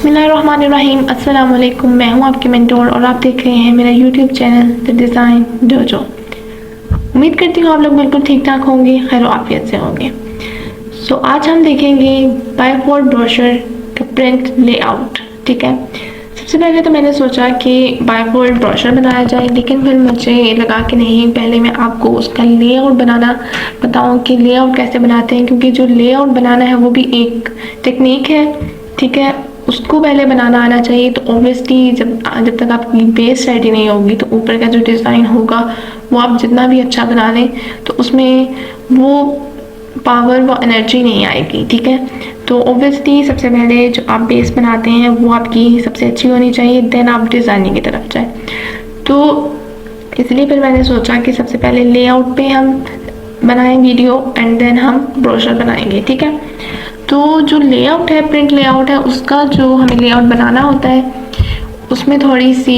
बिस्मिल्लाहिर्रहमानिर्रहीम। अस्सलाम वालेकुम। मैं हूं आपकी मेंटोर और आप देख रहे हैं मेरा YouTube channel the design dojo. उम्मीद करती हूँ आप लोग बिल्कुल ठीक ठाक होंगे, खैर आफियत से होंगे। आज हम देखेंगे बाइफोल्ड ब्रोशर का प्रिंट लेआउट। ठीक है, सबसे पहले तो मैंने सोचा कि बाइफोल्ड ब्रोशर बनाया जाए, लेकिन फिर मुझे लगा कि नहीं, पहले मैं आपको उसका लेआउट बनाना बताऊं कि लेआउट कैसे बनाते हैं, क्योंकि जो लेआउट बनाना है वो भी एक टेक्निक है। ठीक है, उसको पहले बनाना आना चाहिए। तो ऑब्वियसली जब तक आपकी बेस रेडी नहीं होगी तो ऊपर का जो डिज़ाइन होगा वो आप जितना भी अच्छा बना लें तो उसमें वो पावर, वो एनर्जी नहीं आएगी। ठीक है, तो ऑब्वियसली सबसे पहले जो आप बेस बनाते हैं वो आपकी सबसे अच्छी होनी चाहिए, देन आप डिज़ाइनिंग की तरफ जाएं। तो इसलिए फिर मैंने सोचा कि सबसे पहले लेआउट पे हम बनाएं वीडियो एंड देन हम ब्रोशर बनाएंगे। ठीक है, तो जो लेआउट है, प्रिंट लेआउट है, उसका जो हमें लेआउट बनाना होता है उसमें थोड़ी सी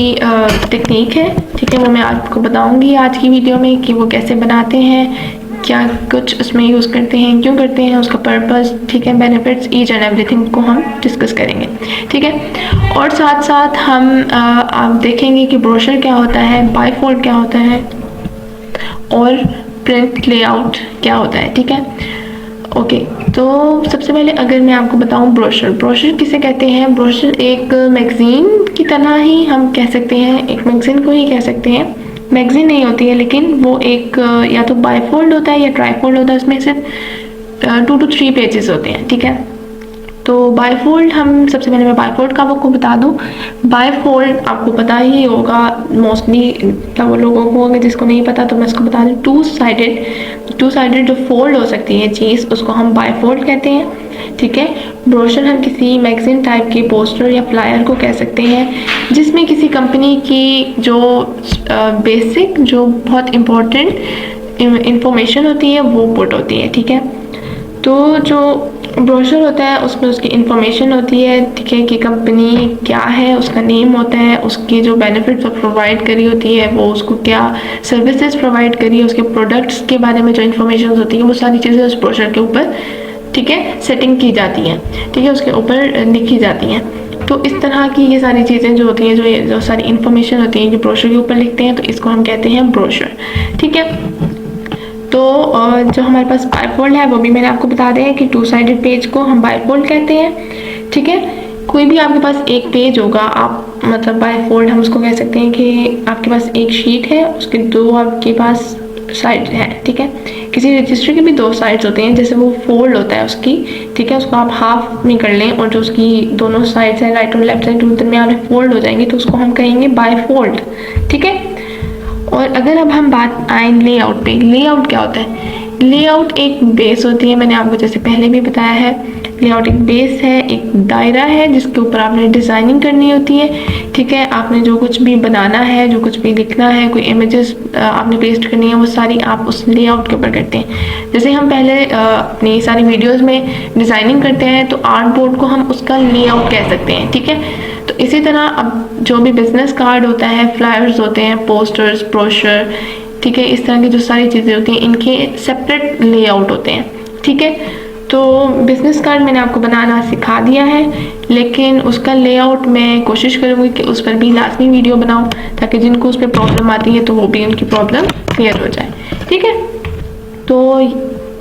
टेक्निक है। ठीक है, वो मैं आपको बताऊंगी आज की वीडियो में कि वो कैसे बनाते हैं, क्या कुछ उसमें यूज़ करते हैं, क्यों करते हैं, उसका पर्पस। ठीक है, बेनिफिट्स, ईच एंड एवरीथिंग को हम डिस्कस करेंगे। ठीक है, और साथ साथ हम आप देखेंगे कि ब्रोशर क्या होता है, बाइफोल्ड क्या होता है और प्रिंट लेआउट क्या होता है। ठीक है, ओके। तो सबसे पहले अगर मैं आपको बताऊं ब्रोशर किसे कहते हैं। ब्रोशर एक मैगज़ीन की तरह ही हम कह सकते हैं, एक मैगज़ीन को ही कह सकते हैं। मैगज़ीन नहीं होती है, लेकिन वो एक या तो बाइफोल्ड होता है या ट्राइफोल्ड होता है, उसमें सिर्फ 2 to 3 पेजेस होते हैं। ठीक है, तो बाइफोल्ड, हम सबसे पहले मैं बाइफोल्ड का आपको बता दूं। बाइफोल्ड आपको पता ही होगा मोस्टली, मतलब वो लोगों को, अगर जिसको नहीं पता तो मैं उसको बता दूं। टू साइडेड जो फोल्ड हो सकती है चीज़, उसको हम बाइफोल्ड कहते हैं। ठीक है, ब्रोशर हम किसी मैगज़ीन टाइप के पोस्टर या फ्लायर को कह सकते हैं जिसमें किसी कंपनी की जो बेसिक, जो बहुत इम्पोर्टेंट इंफॉर्मेशन होती है वो पुट होती है। ठीक है, तो जो ब्रोशर होता है उसमें उसकी इंफॉर्मेशन होती है। ठीक है, कि कंपनी क्या है, उसका नेम होता है, उसकी जो बेनिफिट्स प्रोवाइड करी होती है, वो उसको क्या सर्विसेज प्रोवाइड करी है, उसके प्रोडक्ट्स के बारे में जो इन्फॉर्मेशन होती है, वो सारी चीज़ें उस ब्रोशर के ऊपर, ठीक है, सेटिंग की जाती हैं। ठीक है, उसके ऊपर लिखी जाती हैं। तो इस तरह की ये सारी चीज़ें जो होती हैं, जो सारी इन्फॉर्मेशन होती हैं, जो ब्रोशर के ऊपर लिखते हैं, तो इसको हम कहते हैं ब्रोशर। ठीक है, तो जो हमारे पास बाइफोल्ड है वो भी मैंने आपको बता दिया है कि 2 साइडेड पेज को हम बाइफोल्ड कहते हैं। ठीक है, कोई भी आपके पास एक पेज होगा, आप मतलब बाइफोल्ड हम उसको कह सकते हैं कि आपके पास एक शीट है, उसके 2 आपके पास साइड है। ठीक है, किसी रजिस्टर के भी 2 साइड्स होते हैं, जैसे वो फोल्ड होता है उसकी। ठीक है, उसको आप हाफ में कर लें और जो उसकी दोनों साइड्स हैं, राइट और लेफ्ट साइड, दरमियान में फोल्ड हो जाएंगे, तो उसको हम कहेंगे बाइफोल्ड। ठीक है, और अगर अब हम बात आए लेआउट पे, लेआउट क्या होता है। लेआउट एक बेस होती है, मैंने आपको जैसे पहले भी बताया है, लेआउट एक बेस है, एक दायरा है जिसके ऊपर आपने डिज़ाइनिंग करनी होती है। ठीक है, आपने जो कुछ भी बनाना है, जो कुछ भी लिखना है, कोई इमेजेस आपने पेस्ट करनी है, वो सारी आप उस लेआउट के ऊपर करते हैं। जैसे हम पहले अपनी सारी वीडियोस में डिज़ाइनिंग करते हैं तो आर्ट बोर्ड को हम उसका लेआउट कह सकते हैं। ठीक है, तो इसी तरह अब जो भी बिजनेस कार्ड होता है, फ्लायर्स होते हैं, पोस्टर्स, ब्रोशर, ठीक है, इस तरह की जो सारी चीज़ें होती हैं, इनके सेपरेट लेआउट होते हैं। ठीक है, तो बिजनेस कार्ड मैंने आपको बनाना सिखा दिया है, लेकिन उसका लेआउट मैं कोशिश करूँगी कि उस पर भी लाजमी वीडियो बनाऊँ, ताकि जिनको उस पर प्रॉब्लम आती है तो वो भी उनकी प्रॉब्लम क्लियर हो जाए। ठीक है, तो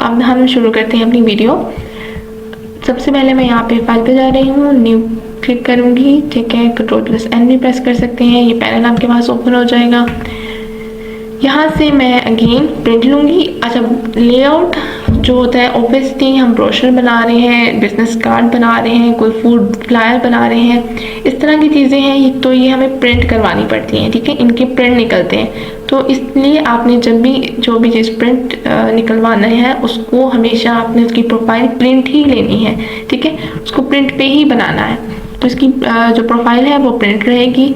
अब हम शुरू करते हैं अपनी वीडियो। सबसे पहले मैं यहाँ पे फाइल पे जा रही हूँ, न्यू क्लिक करूँगी। ठीक है, Ctrl+N भी प्रेस कर सकते हैं, ये पैनल आपके पास ओपन हो जाएगा। यहाँ से मैं अगेन प्रिंट लूँगी। अच्छा, लेआउट जो होता है, ऑब्वियसली हम ब्रोशर बना रहे हैं, बिजनेस कार्ड बना रहे हैं, कोई फूड फ्लायर बना रहे हैं, इस तरह की चीज़ें हैं, तो ये हमें प्रिंट करवानी पड़ती हैं। ठीक है, इनके प्रिंट निकलते हैं, तो इसलिए आपने जब भी जो भी चीज़ प्रिंट निकलवाना है, उसको हमेशा आपने उसकी प्रोफाइल प्रिंट ही लेनी है। ठीक है, उसको प्रिंट पे ही बनाना है, तो इसकी जो प्रोफाइल है वो प्रिंट रहेगी।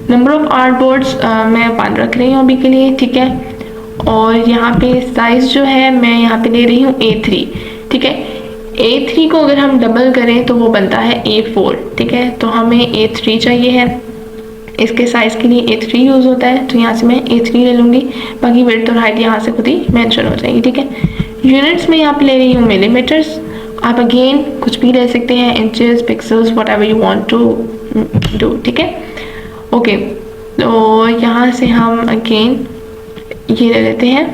नंबर ऑफ आर्ट बोर्ड्स मैं 1 रख रही हूँ अभी के लिए। ठीक है, और यहाँ पे साइज़ जो है मैं यहाँ पे ले रही हूँ A3। ठीक है, A3 को अगर हम डबल करें तो वो बनता है A4। ठीक है, तो हमें A3 चाहिए है, इसके साइज़ के लिए A3 यूज़ होता है, तो यहाँ से मैं A3 ले लूँगी। बाकी विड्थ और हाइट यहाँ से खुद ही मेंशन हो जाएगी। ठीक है, यूनिट्स में यहाँ पे ले रही हूँ मिलीमीटर्स, आप अगेन कुछ भी ले सकते हैं, inches, pixels, whatever you want to do, ठीक है। ओके, तो यहाँ से हम अगेन ये ले लेते हैं,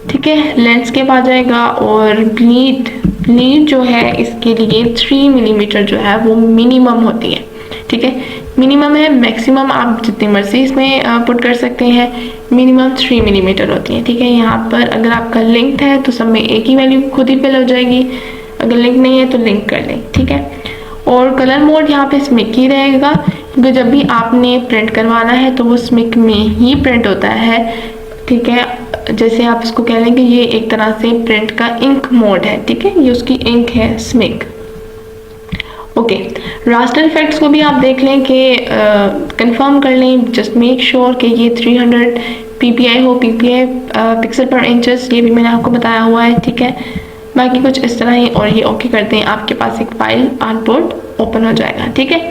ठीक है। लैंडस्केप आ जाएगा और ब्लीड जो है इसके लिए 3 मिलीमीटर जो है वो मिनिमम होती है, ठीक है। मिनिमम है, मैक्सिमम आप जितनी मर्जी इसमें पुट कर सकते हैं, मिनिमम 3 मिलीमीटर होती है, ठीक है। यहाँ पर अगर आपका लिंक्ड है तो सब में एक ही वैल्यू खुद ही फिल हो जाएगी, अगर लिंक नहीं है तो लिंक कर लें, ठीक है। और कलर मोड यहाँ पे स्मिक ही रहेगा, क्योंकि जब भी आपने प्रिंट करवाना है तो वो स्मिक में ही प्रिंट होता है, ठीक है। जैसे आप इसको कह लेंगे ये एक तरह से प्रिंट का इंक मोड है, ठीक है, ये उसकी इंक है स्मिक। ओके, रास्टर इफेक्ट्स को भी आप देख लें कि कंफर्म कर लें, जस्ट मेक श्योर कि ये 300 ppi हो, ppi पिक्सल पर इंचेस, ये भी मैंने आपको बताया हुआ है, ठीक है। बाकी कुछ इस तरह ही, और ये ओके करते हैं, आपके पास एक फाइल आर्टबोर्ड ओपन हो जाएगा, ठीक है।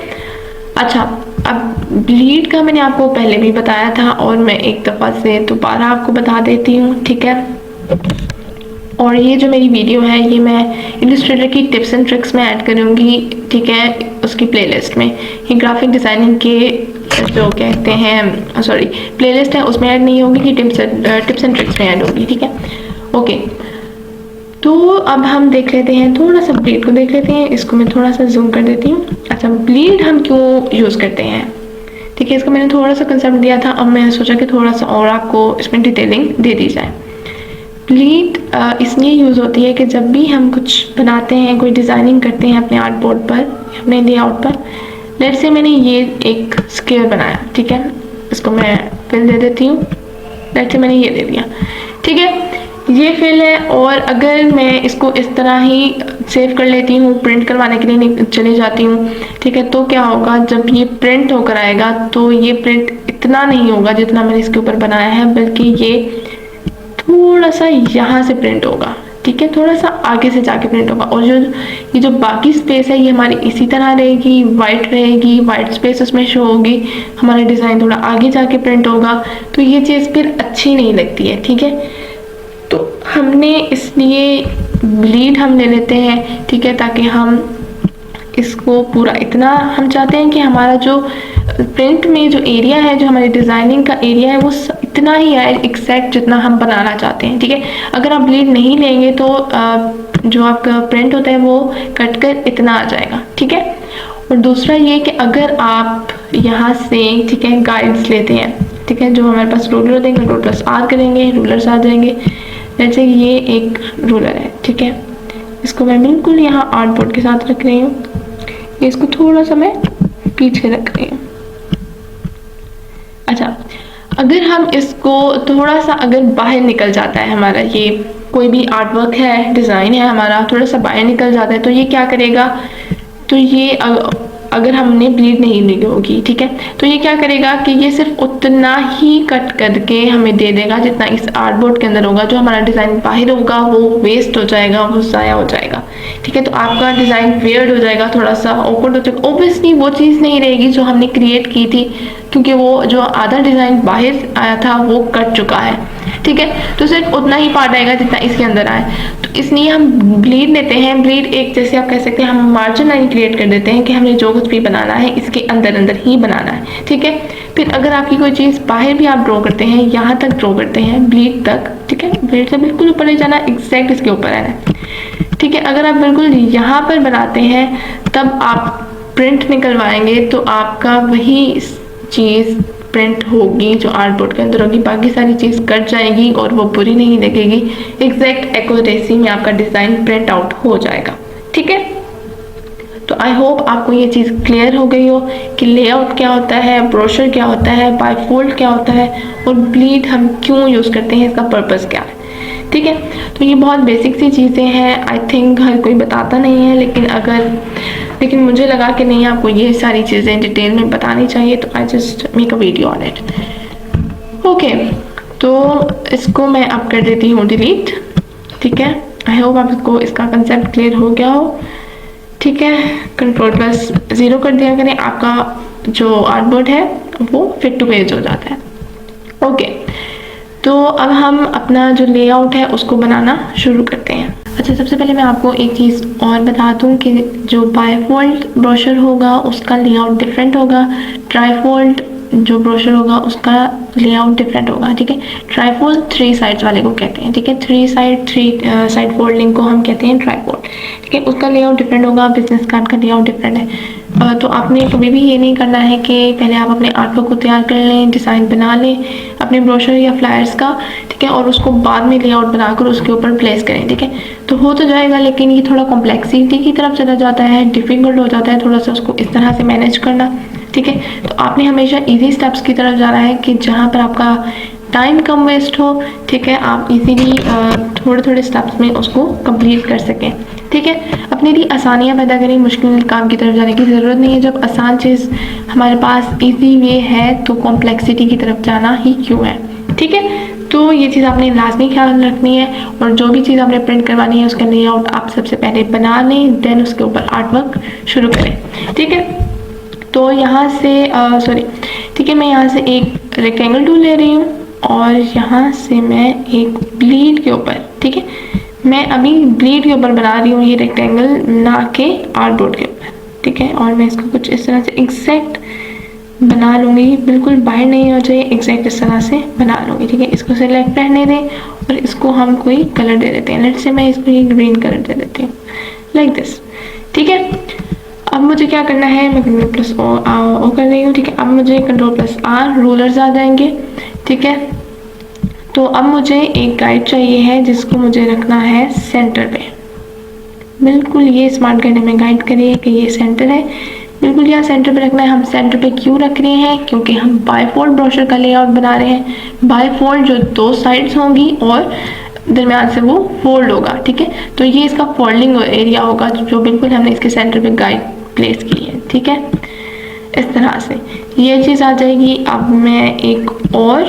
अच्छा, अब ब्लीड का मैंने आपको पहले भी बताया था और मैं एक दफ़ा से दोबारा आपको बता देती हूँ, ठीक है। और ये जो मेरी वीडियो है ये मैं इलस्ट्रेटर की टिप्स एंड ट्रिक्स में ऐड करूँगी, ठीक है, उसकी प्लेलिस्ट में। ये ग्राफिक डिज़ाइनिंग के जो कहते हैं सॉरी प्लेलिस्ट है उसमें ऐड नहीं होगी, कि टिप्स एंड ट्रिक्स में ऐड होगी, ठीक है। ओके, तो अब हम देख लेते हैं, थोड़ा सा ब्लीड को देख लेते हैं, इसको मैं थोड़ा सा जूम कर देती हूँ। अच्छा, ब्लीड हम क्यों यूज़ करते हैं, ठीक है, इसका मैंने थोड़ा सा कंसेप्ट दिया था, अब मैंने सोचा कि थोड़ा सा और आपको इसमें डिटेलिंग दे दी जाए। ब्लीड इसलिए यूज़ होती है कि जब भी हम कुछ बनाते हैं, कोई डिज़ाइनिंग करते हैं अपने आर्टबोर्ड पर, अपने लेआउट पर, लेट्स से मैंने ये एक स्क्वायर बनाया, ठीक है, इसको मैं फिल दे देती हूँ, लेट्स से मैंने ये दे दिया, ठीक है, ये फिल है। और अगर मैं इसको इस तरह ही सेव कर लेती हूँ, प्रिंट करवाने के लिए चले जाती हूँ, ठीक है, तो क्या होगा, जब ये प्रिंट होकर आएगा तो ये प्रिंट इतना नहीं होगा जितना मैंने इसके ऊपर बनाया है, बल्कि ये थोड़ा सा यहाँ से प्रिंट होगा, ठीक है, थोड़ा सा आगे से जाके प्रिंट होगा। और ये जो बाकी स्पेस है ये हमारी इसी तरह रहेगी, वाइट रहेगी, वाइट स्पेस उसमें शो होगी, हमारा डिज़ाइन थोड़ा आगे जाके प्रिंट होगा, तो ये चीज़ फिर अच्छी नहीं लगती है, ठीक है। तो हमने इसलिए ब्लीड हम ले लेते हैं, ठीक है, ताकि हम इसको पूरा इतना हम चाहते हैं कि हमारा जो प्रिंट में जो एरिया है, जो हमारी डिज़ाइनिंग का एरिया है, वो इतना ही आए एग्जैक्ट जितना हम बनाना चाहते हैं, ठीक है। अगर आप ब्लीड नहीं लेंगे तो जो आपका प्रिंट होता है वो कट कर इतना आ जाएगा, ठीक है। और दूसरा ये कि अगर आप यहाँ से, ठीक है, गाइड्स लेते हैं, ठीक है, जो हमारे पास रूलर होते हैं, कंट्रोल प्लस R करेंगे, रूलर्स आ जाएंगे। जैसे ये एक रूलर है, ठीक है, इसको मैं बिल्कुल यहाँ आर्टबोर्ड के साथ रख रही हूँ, इसको थोड़ा सा मैं पीछे रख रही हूँ। अच्छा, अगर हम इसको थोड़ा सा अगर बाहर निकल जाता है हमारा, ये कोई भी आर्ट वर्क है, डिज़ाइन है हमारा, थोड़ा सा बाहर निकल जाता है, तो ये क्या करेगा, तो ये अगर हमने ब्लीड नहीं ली होगी, ठीक है, तो ये क्या करेगा कि ये सिर्फ उतना ही कट करके हमें दे देगा जितना इस आर्टबोर्ड के अंदर होगा। जो हमारा डिज़ाइन बाहर होगा वो वेस्ट हो जाएगा, वो ज़ाया हो जाएगा, ठीक है। तो आपका डिज़ाइन वियर्ड हो जाएगा, थोड़ा सा ऑकवर्ड हो जाएगा, ऑब्वियसली वो चीज़ नहीं रहेगी जो हमने क्रिएट की थी, क्योंकि वो जो आधा डिज़ाइन बाहर आया था वो कट चुका है, ठीक है। तो सिर्फ उतना ही पार्ट आएगा जितना इसके अंदर आए। तो इसलिए हम ब्लीड लेते हैं। ब्लीड एक, जैसे आप कह सकते हैं, हम मार्जिन लाइन क्रिएट कर देते हैं कि हमने जो कुछ भी बनाना है इसके अंदर अंदर ही बनाना है, ठीक है। फिर अगर आपकी कोई चीज़ बाहर भी आप ड्रॉ करते हैं, यहाँ तक ड्रॉ करते हैं ब्लीड तक, ठीक है, ब्लीड से बिल्कुल ऊपर ले जाना, एग्जैक्ट इसके ऊपर आना, ठीक है। अगर आप बिल्कुल यहाँ पर बनाते हैं तब आप प्रिंट निकलवाएंगे तो आपका वही चीज़ प्रिंट होगी जो आर्टबोर्ड के अंदर होगी, बाकी सारी चीज़ कट जाएगी और वो बुरी नहीं लगेगी, एग्जैक्ट एक्यूरेसी में आपका डिज़ाइन प्रिंट आउट हो जाएगा, ठीक है। तो आई होप आपको ये चीज़ क्लियर हो गई हो कि लेआउट क्या होता है, ब्रोशर क्या होता है, बायफोल्ड क्या होता है, और ब्लीड हम क्यों यूज़ करते हैं, इसका पर्पज़ क्या है, ठीक है। तो ये बहुत बेसिक सी चीज़ें हैं, आई थिंक हर कोई बताता नहीं है, लेकिन मुझे लगा कि नहीं, आपको ये सारी चीज़ें डिटेल में बतानी चाहिए, तो I just make a video on it. Okay, तो इसको मैं अब कर देती हूँ डिलीट, ठीक है। आई होप आपको इसका कंसेप्ट क्लियर हो गया हो, ठीक है। कंट्रोल+0 कर दिया करें, आपका जो आर्टबोर्ड है वो फिट टू पेज हो जाता है। ओके, तो अब हम अपना जो लेआउट है उसको बनाना शुरू करते हैं। अच्छा, सबसे पहले मैं आपको एक चीज़ और बता दूं कि जो बाईफोल्ड ब्रोशर होगा उसका लेआउट डिफरेंट होगा, ट्राईफोल्ड जो ब्रोशर होगा उसका लेआउट डिफरेंट होगा, ठीक है। ट्राईफोल्ड 3 साइड्स वाले को कहते हैं, ठीक है। 3 साइड फोल्डिंग को हम कहते हैं ट्राईफोल्ड, ठीक है। उसका लेआउट डिफरेंट होगा, बिजनेस कार्ड का लेआउट डिफरेंट है। तो आपने कभी भी ये नहीं करना है कि पहले आप अपने आर्टवर्क को तैयार कर लें, डिज़ाइन बना लें अपने ब्रोशर या फ्लायर्स का, ठीक है, और उसको बाद में लेआउट बनाकर उसके ऊपर प्लेस करें, ठीक है। तो हो तो जाएगा, लेकिन ये थोड़ा कॉम्प्लेक्सिटी की तरफ चला जाता है, डिफ़िकल्ट हो जाता है थोड़ा सा उसको इस तरह से मैनेज करना, ठीक है। तो आपने हमेशा ईजी स्टेप्स की तरफ जाना है कि जहाँ पर आपका टाइम कम वेस्ट हो, ठीक है, आप इजीली थोड़े थोड़े स्टेप्स में उसको कंप्लीट कर सकें, ठीक है। अपने लिए आसानियाँ पैदा करें, मुश्किल काम की तरफ जाने की ज़रूरत नहीं है। जब आसान चीज़ हमारे पास इजी वे है तो कॉम्प्लेक्सिटी की तरफ जाना ही क्यों है, ठीक है। तो ये चीज़ आपने लाजमी ख्याल रखनी है, और जो भी चीज़ आपने प्रिंट करवानी है उसका लेआउट आप सबसे पहले बना लें, देन उसके ऊपर आर्ट वर्क शुरू करें, ठीक है। तो यहाँ से ठीक है, मैं यहाँ से एक रेक्टेंगल टूल ले रही हूँ और यहाँ से मैं एक ब्लीड के ऊपर, ठीक है, मैं अभी ब्लीड के ऊपर बना रही हूँ ये रेक्टेंगल, ना के आर्टबोर्ड के ऊपर, ठीक है। और मैं इसको कुछ इस तरह से एग्जैक्ट बना लूँगी, बिल्कुल बाहर नहीं हो जाए, एग्जैक्ट इस तरह से बना लूँगी, ठीक है। इसको सेलेक्ट रहने दें और इसको हम कोई कलर दे देते हैं, लेट्स से मैं इसको एक ग्रीन कलर दे देती हूँ, लाइक दिस, ठीक है। अब मुझे क्या करना है, मैं कंट्रोल प्लस ओ कर रही हूँ, ठीक है। अब मुझे कंट्रोल प्लस आर, रूलर्स आ जाएंगे, ठीक है। तो अब मुझे एक गाइड चाहिए है जिसको मुझे रखना है सेंटर पे, बिल्कुल ये स्मार्ट करने में गाइड करिए कि ये सेंटर है, बिल्कुल यहाँ सेंटर पे रखना है। हम सेंटर पे क्यों रख रहे हैं, क्योंकि हम बाईफोल्ड ब्रोशर का लेआउट बना रहे हैं। बाईफोल्ड जो 2 साइड्स होंगी और दरम्यान से वो फोल्ड होगा, ठीक है। तो ये इसका फोल्डिंग एरिया होगा जो बिल्कुल हमने इसके सेंटर पे गाइड प्लेस की है, ठीक है। इस तरह से ये चीज़ आ जाएगी। अब मैं एक और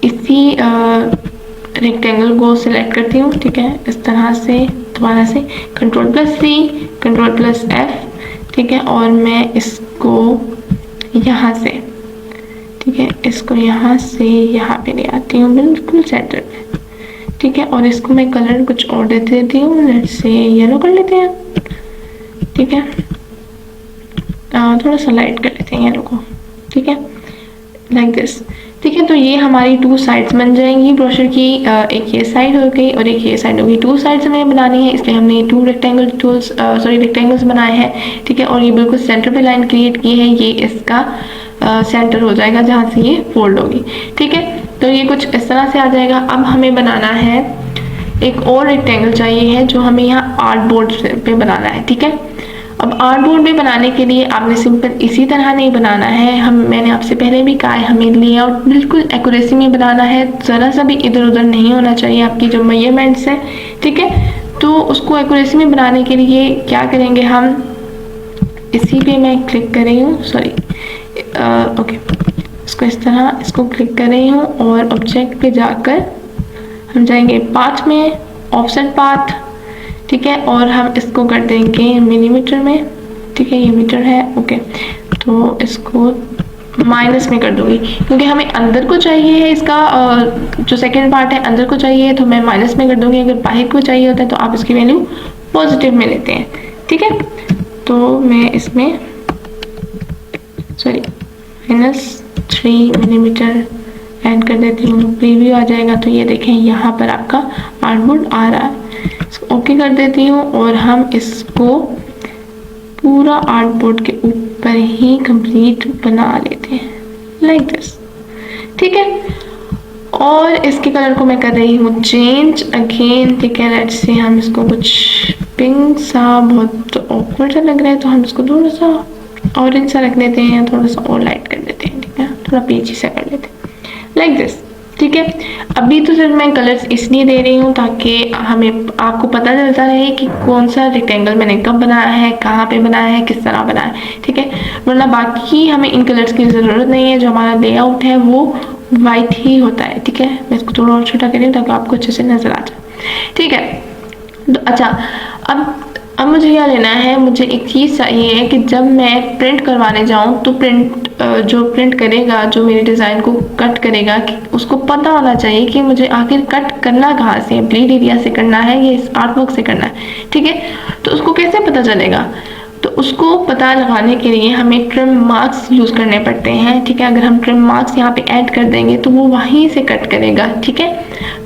इसी रेक्टेंगल को सिलेक्ट करती हूँ, ठीक है, इस तरह से दोबारा से कंट्रोल प्लस सी, कंट्रोल प्लस एफ, ठीक है। और मैं इसको यहाँ से, ठीक है, इसको यहाँ से यहाँ पे ले आती हूँ, बिल्कुल सेंटर पे, ठीक है। और इसको मैं कलर कुछ और दे देती हूँ, लेट्स से येलो कर लेते हैं, ठीक है। थोड़ा सा लाइट कर लेते हैं येलो को, ठीक है, लाइक दिस, ठीक है। तो ये हमारी 2 साइड्स बन जाएंगी ब्रोशर की, एक ये साइड हो गई और एक ये साइड होगी। 2 साइड्स हमें बनानी है, इसलिए हमने 2 रेक्टेंगल्स बनाए हैं, ठीक है। और ये बिल्कुल सेंटर पे लाइन क्रिएट की है, ये इसका सेंटर हो जाएगा जहाँ से ये फोल्ड होगी, ठीक है। तो ये कुछ इस तरह से आ जाएगा। अब हमें बनाना है एक और रेक्टेंगल चाहिए है जो हमें यहाँ आर्टबोर्ड पे बनाना है, ठीक है। अब आर्टबोर्ड पे बनाने के लिए आपने सिंपल इसी तरह नहीं बनाना है, मैंने आपसे पहले भी कहा है, हमें लेआउट बिल्कुल एक्यूरेसी में बनाना है, ज़रा सा भी इधर उधर नहीं होना चाहिए आपकी जो मेजरमेंट्स है, ठीक है। तो उसको एक्यूरेसी में बनाने के लिए क्या करेंगे हम, इसी पे मैं क्लिक कर रही हूँ, ओके, इसको इस तरह इसको क्लिक कर रही हूँ और ऑब्जेक्ट पे जाकर हम जाएंगे पाथ में, ऑफसेट पाथ, ठीक है। और हम इसको कर देंगे मिलीमीटर में, ठीक है, ये मीटर है, ओके। तो इसको माइनस में कर दूंगी क्योंकि हमें अंदर को चाहिए है, इसका जो सेकंड पार्ट है अंदर को चाहिए, तो मैं माइनस में कर दूंगी। अगर बाहर को चाहिए होता है तो आप इसकी वैल्यू पॉजिटिव में लेते हैं, ठीक है। तो मैं इसमें -3 मिलीमीटर एड कर देती हूँ, प्रीव्यू आ जाएगा। तो ये देखें यहाँ पर आपका आर्टबोर्ड आ रहा है, इसको ओके कर देती हूँ और हम इसको पूरा आर्टबोर्ड के ऊपर ही कंप्लीट बना लेते हैं, लाइक दिस, ठीक है। और इसके कलर को मैं कर रही हूँ चेंज अगेन, ठीक है। लेट्स से हम इसको कुछ पिंक सा, बहुत ऑकवर्ड सा लग रहा है तो हम इसको थोड़ा सा ऑरेंज सा रख देते हैं, थोड़ा सा और लाइट कर देते हैं, ठीक है, थोड़ा पीची सा कर लेते हैं, लाइक दिस, ठीक है। अभी तो सिर्फ मैं कलर्स इसलिए दे रही हूँ ताकि हमें आपको पता चलता रहे कि कौन सा रेक्टेंगल मैंने कब बनाया है, कहाँ पे बनाया है, किस तरह बनाया है, ठीक है। वरना बाकी हमें इन कलर्स की ज़रूरत नहीं है, जो हमारा लेआउट है वो वाइट ही होता है, ठीक है। मैं इसको थोड़ा और छोटा करूँ ताकि आपको अच्छे से नज़र आ जाए, ठीक है। तो अच्छा, अब अब मुझे क्या लेना है, मुझे एक चीज़ चाहिए है कि जब मैं प्रिंट करवाने जाऊँ तो जो प्रिंट करेगा, जो मेरे डिज़ाइन को कट करेगा, कि उसको पता होना चाहिए कि मुझे आखिर कट करना कहाँ से है, ब्लीड एरिया से करना है या इस आर्ट वर्क से करना है, ठीक है। तो उसको कैसे पता चलेगा, तो उसको पता लगाने के लिए हमें ट्रिम मार्क्स यूज़ करने पड़ते हैं, ठीक है। अगर हम ट्रिम मार्क्स यहाँ पे ऐड कर देंगे तो वो वहीं से कट करेगा, ठीक है।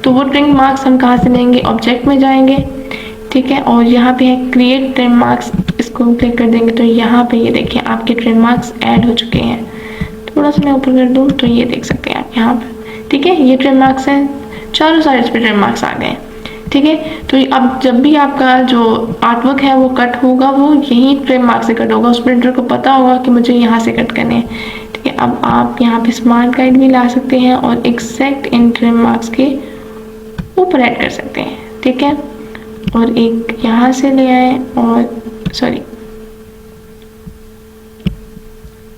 तो वो ट्रिम मार्क्स हम कहाँ से लेंगे, ऑब्जेक्ट में जाएंगे, ठीक है, और यहाँ पे है क्रिएट ट्रिम मार्क्स, इसको क्लिक कर देंगे तो यहाँ पे ये देखिए आपके ट्रिम मार्क्स ऐड हो चुके हैं। थोड़ा सा मैं ऊपर कर दूँ तो ये देख सकते हैं आप यहाँ पर, ठीक है। ये ट्रिम मार्क्स हैं, चारों साइड्स पे ट्रिम मार्क्स आ गए, ठीक है। तो अब जब भी आपका जो आर्ट वर्क है वो कट होगा, वो यही ट्रिम मार्क से कट होगा, उस प्रिंटर को पता होगा कि मुझे यहाँ से कट करने हैं, ठीक है। अब आप यहाँ पे स्मार्ट गाइड भी ला सकते हैं और एग्जैक्ट इन ट्रिम मार्क्स के ऊपर ऐड कर सकते हैं, ठीक है। और एक यहाँ से ले आए और सॉरी,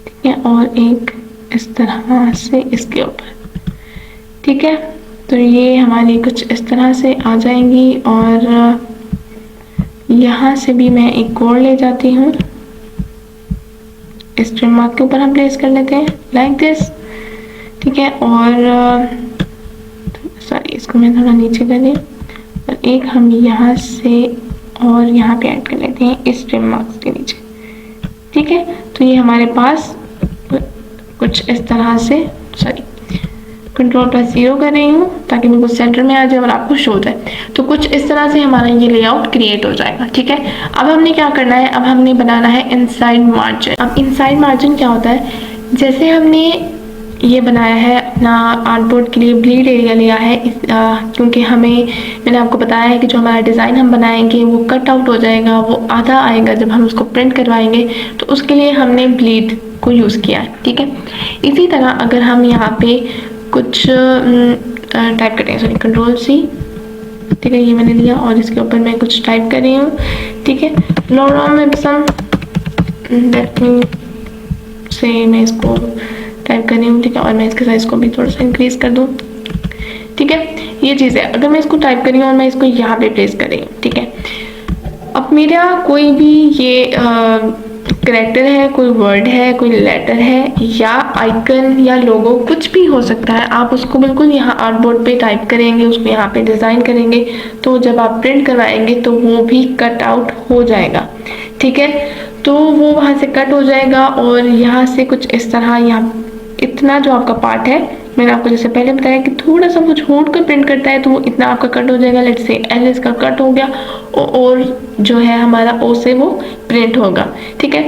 ठीक है, और एक इस तरह से इसके ऊपर, ठीक है। तो ये हमारी कुछ इस तरह से आ जाएंगी और यहाँ से भी मैं एक और ले जाती हूँ, इस ट्रिम मार्क के ऊपर हम प्लेस कर लेते हैं लाइक दिस, ठीक है। और सॉरी, इसको मैं थोड़ा नीचे कर लिया और एक हम यहाँ से और यहाँ पे ऐड कर लेते हैं इस ट्रिम मार्क्स के नीचे, ठीक है। तो ये हमारे पास कुछ इस तरह से, सॉरी Ctrl+0 कर रही हूँ ताकि मेरे को सेंटर में आ जाए और आपको शो जाए। तो कुछ इस तरह से हमारा ये लेआउट क्रिएट हो जाएगा, ठीक है। अब हमने क्या करना है, अब हमने बनाना है इनसाइड मार्जिन। अब इनसाइड मार्जिन क्या होता है, जैसे हमने ये बनाया है अपना आर्टबोर्ड के लिए ब्लीड एरिया लिया है, क्योंकि मैंने आपको बताया है कि जो हमारा डिज़ाइन हम बनाएंगे वो कट आउट हो जाएगा, वो आधा आएगा जब हम उसको प्रिंट करवाएंगे, तो उसके लिए हमने ब्लीड को यूज़ किया है, ठीक है। इसी तरह अगर हम यहाँ पे कुछ टाइप करते हैं, सॉरी Ctrl+C, ठीक है, ये मैंने लिया और इसके ऊपर मैं कुछ टाइप कर रही हूँ, ठीक है। लॉरम एप्सम से मैं इसको टाइप कर रही हूँ, ठीक है, और मैं इसके साइज को भी थोड़ा सा इंक्रीज कर दूँ, ठीक है। ये चीज़ है, अगर मैं इसको टाइप कर रही हूँ और मैं इसको यहाँ पे प्लेस कर रही हूँ, ठीक है। अब मेरा कोई भी ये कैरेक्टर है, कोई वर्ड है, कोई लेटर है या आइकन या लोगो, कुछ भी हो सकता है, आप उसको बिल्कुल यहाँ आर्टबोर्ड पे टाइप करेंगे, उसको यहाँ पे डिज़ाइन करेंगे, तो जब आप प्रिंट करवाएंगे तो वो भी कट आउट हो जाएगा, ठीक है। तो वो वहाँ से कट हो जाएगा और यहाँ से कुछ इस तरह, यहाँ इतना जो आपका पार्ट है, मैंने आपको जैसे पहले बताया कि थोड़ा सा वो छोड़ कर प्रिंट करता है तो वो इतना आपका कट हो जाएगा। लेट्स से एल इसका कट हो गया और जो है हमारा ओ से वो प्रिंट होगा, ठीक है।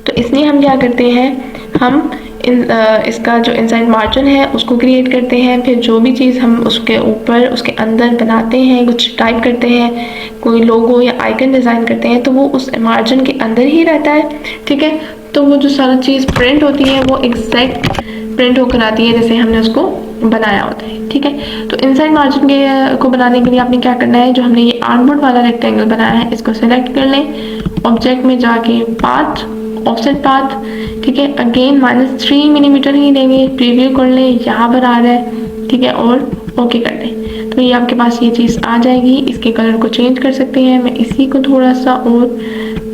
तो इसलिए हम क्या करते हैं, हम इसका जो इनसाइड मार्जिन है उसको क्रिएट करते हैं, फिर जो भी चीज़ हम उसके ऊपर उसके अंदर बनाते हैं, कुछ टाइप करते हैं, कोई लोगो या आइकन डिज़ाइन करते हैं, तो वो उस मार्जिन के अंदर ही रहता है, ठीक है। तो वो जो सारी चीज़ प्रिंट होती है वो एग्जैक्ट प्रिंट होकर आती है जैसे हमने उसको बनाया होता है, ठीक है। तो इनसाइड मार्जिन को बनाने के लिए आपने क्या करना है, जो हमने ये आर्टबोर्ड वाला रेक्टेंगल बनाया है इसको सेलेक्ट कर लें, ऑब्जेक्ट में जाके पाथ, ऑफसेट पाथ, ठीक है, अगेन -3 मिलीमीटर ही लेंगे, प्रीव्यू कर लें, यहाँ पर आ रहा है, ठीक है, और ओके कर दें। तो ये आपके पास ये चीज़ आ जाएगी। इसके कलर को चेंज कर सकते हैं, मैं इसी को थोड़ा सा और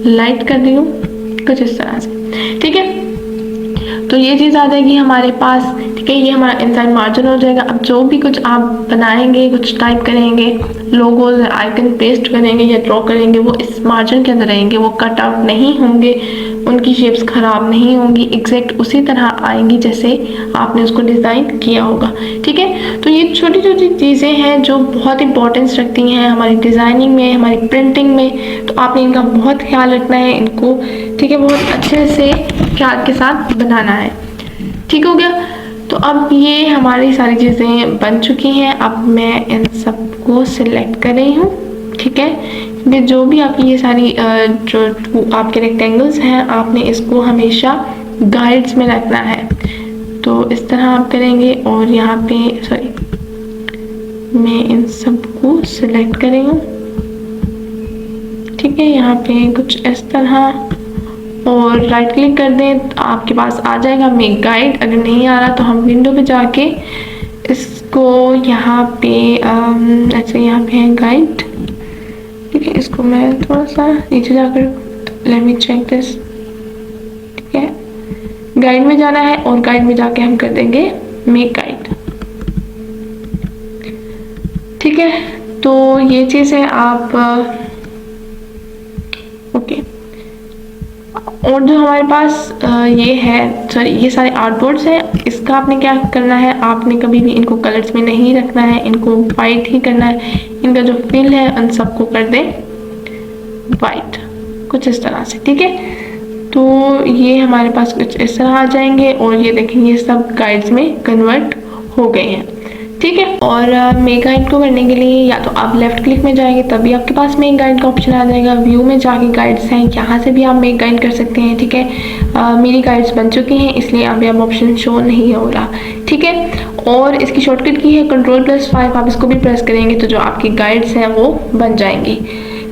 लाइट कर दी हूँ कुछ इस तरह से, ठीक है। तो ये चीज़ आ जाएगी हमारे पास, ठीक है। ये हमारा इनसाइड मार्जिन हो जाएगा। अब जो भी कुछ आप बनाएंगे, कुछ टाइप करेंगे, लोगोज आइकन पेस्ट करेंगे या ड्रॉ करेंगे, वो इस मार्जिन के अंदर रहेंगे, वो कट आउट नहीं होंगे, उनकी शेप्स खराब नहीं होंगी, एग्जैक्ट उसी तरह आएंगी जैसे आपने उसको डिज़ाइन किया होगा, ठीक है। तो ये छोटी छोटी चीज़ें हैं जो बहुत इंपॉर्टेंस रखती हैं हमारी डिज़ाइनिंग में, हमारी प्रिंटिंग में। तो आपने इनका बहुत ख्याल रखना है, इनको, ठीक है, बहुत अच्छे से ख्याल के साथ बनाना है, ठीक हो गया। तो अब ये हमारी सारी चीज़ें बन चुकी हैं। अब मैं इन सबको सिलेक्ट कर रही हूँ, ठीक है। क्योंकि जो भी आपकी ये सारी जो आपके रेक्टेंगल्स हैं, आपने इसको हमेशा गाइड्स में रखना है। तो इस तरह आप करेंगे और यहाँ पे सॉरी, मैं इन सबको सिलेक्ट कर रही हूँ, ठीक है। यहाँ पे कुछ इस तरह और राइट क्लिक कर दें तो आपके पास आ जाएगा मेक गाइड। अगर नहीं आ रहा तो हम विंडो पे जाके इसको यहाँ पे अच्छा यहाँ पे है गाइड, ठीक है, इसको इसको मैं थोड़ा सा नीचे जाकर लेट मी चेक दिस। ठीक है, गाइड में जाना है और गाइड में जाके हम कर देंगे मेक गाइड। ठीक है, तो ये चीज़ है। आप ओके, और जो हमारे पास ये है, सॉरी ये सारे आर्टबोर्ड्स हैं, इसका आपने क्या करना है, आपने कभी भी इनको कलर्स में नहीं रखना है, इनको वाइट ही करना है। इनका जो फिल है उन सबको कर दें वाइट, कुछ इस तरह से। ठीक है, तो ये हमारे पास कुछ इस तरह आ जाएंगे और ये देखेंगे सब गाइड्स में कन्वर्ट हो गए हैं। ठीक है, और मेक गाइड को करने के लिए या तो आप लेफ्ट क्लिक में जाएंगे तभी आपके पास मेक गाइड का ऑप्शन आ जाएगा। व्यू में जाके गाइड्स हैं, यहाँ से भी आप मेक गाइड कर सकते हैं। ठीक है, मेरी गाइड्स बन चुकी हैं इसलिए यहाँ पे अब ऑप्शन शो नहीं हो रहा। ठीक है, और इसकी शॉर्टकट की है Ctrl+5, आप इसको भी प्रेस करेंगे तो जो आपकी गाइड्स हैं वो बन जाएंगी।